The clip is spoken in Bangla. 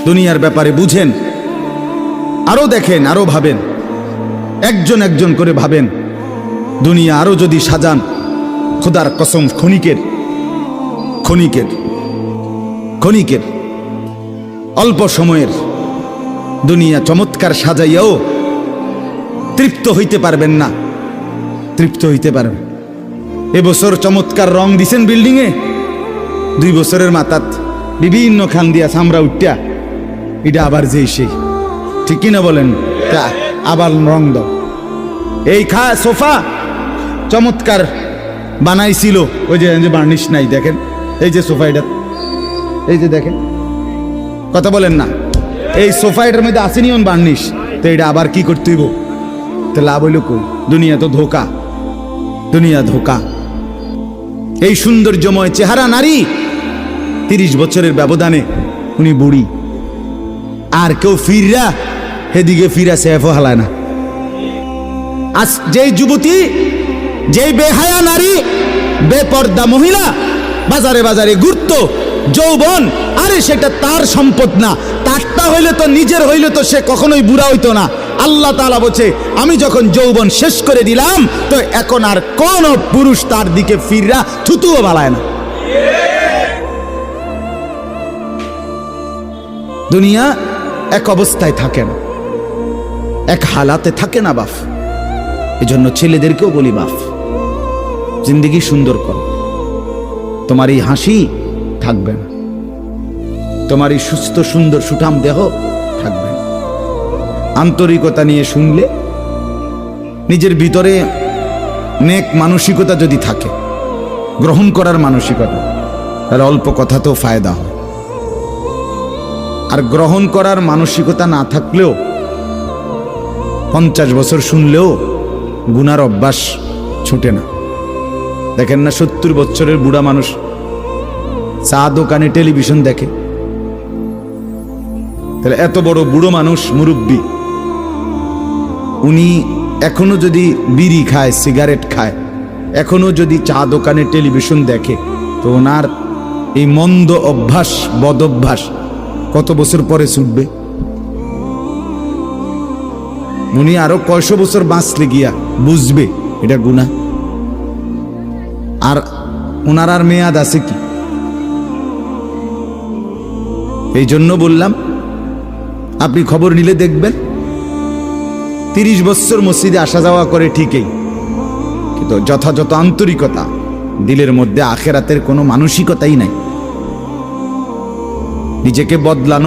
দুনিয়ার ব্যাপারে বুঝেন, আরো দেখেন, আরো ভাবেন, একজন একজন করে ভাবেন। দুনিয়া আরো যদি সাজান, খোদার কসম ক্ষণিকের ক্ষণিকের ক্ষণিকের অল্প সময়ের দুনিয়া চমৎকার সাজাইয়াও তৃপ্ত হইতে পারবেন না, তৃপ্ত হইতে পারবেন। এবছর চমৎকার রং দিছেন বিল্ডিংয়ে, 2 বছরের মাথাত বিভিন্ন খান দিয়া চামড়া উঠিয়া এটা আবার যেই সেই, ঠিক কিনা বলেন? তা আবার রং দাও। এই সোফা চমৎকার বানাইছিল, ওই যে বার্নিশ নাই, দেখেন এই যে সোফা, এটা এই যে দেখেন, কথা বলেন না, এই সোফা এটার মধ্যে আসেনি বার্নিশ, তো এটা আবার কি করতে হইব? তো লাভ হইল কই? দুনিয়া তো ধোকা, দুনিয়া ধোকা। এই সৌন্দর্যময় চেহারা নারী 30 বছরের ব্যবধানে উনি বুড়ি, আর কেউ ফিররা সেদিকে ফিরা সেফও হালায় না। আজ যেই যুবতী, যেই বেহায়া নারী, বেপর্দা মহিলা বাজারে বাজারে ঘুরতো, যৌবন, আরে সেটা তার সম্পদ না, তারটা হইলে তো নিজের হইলে তো সে কখনোই বুড়া হইতো না। আল্লাহ তাআলা বলছে, আমি যখন যৌবন শেষ করে দিলাম, তো এখন আর কোন পুরুষ তার দিকে ফিররা থুতুও বালায় না। দুনিয়া এক অবস্থায় থাকে না, এক হালাতে থাকে না বাপ। এজন্য ছেলেদেরকেও বলি, বাপ জিন্দেগি সুন্দর করো। তোমার এই হাসি থাকবে না, তোমার এই সুস্থ সুন্দর সুঠাম দেহ থাকবে না। আন্তরিকতা নিয়ে শুনলে, নিজের ভিতরে নেক মানসিকতা যদি থাকে, গ্রহণ করার মানসিকতা, তাহলে অল্প কথাতেও ফায়দা হয়। আর গ্রহণ করার মানসিকতা না থাকলেও 50 বছর শুনলেও গুনার অভ্যাস ছুটে না। দেখেন না, 70 বছরের বুড়া মানুষ চা দোকানে টেলিভিশন দেখে, তাহলে এত বড় বুড়ো মানুষ, মুরব্বী, উনি এখনো যদি বিড়ি খায়, সিগারেট খায়, এখনো যদি চা দোকানে টেলিভিশন দেখে, তো ওনার এই মন্দ অভ্যাস, বদ অভ্যাস কত বছর পরে ছুটবে? উনি আরো কয়শো বছর বাঁচলে গিয়া বুঝবে এটা গুনাহ। আর ওনার আর মেয়াদ আছে কি? এই জন্য বললাম, আপনি খবর নিলে দেখবেন 30 বছর মসজিদে আসা যাওয়া করে ঠিকই, কিন্তু যথাযথ আন্তরিকতা, দিলের মধ্যে আখেরাতের কোনো মানসিকতাই নাই। নিজেকে বদলানো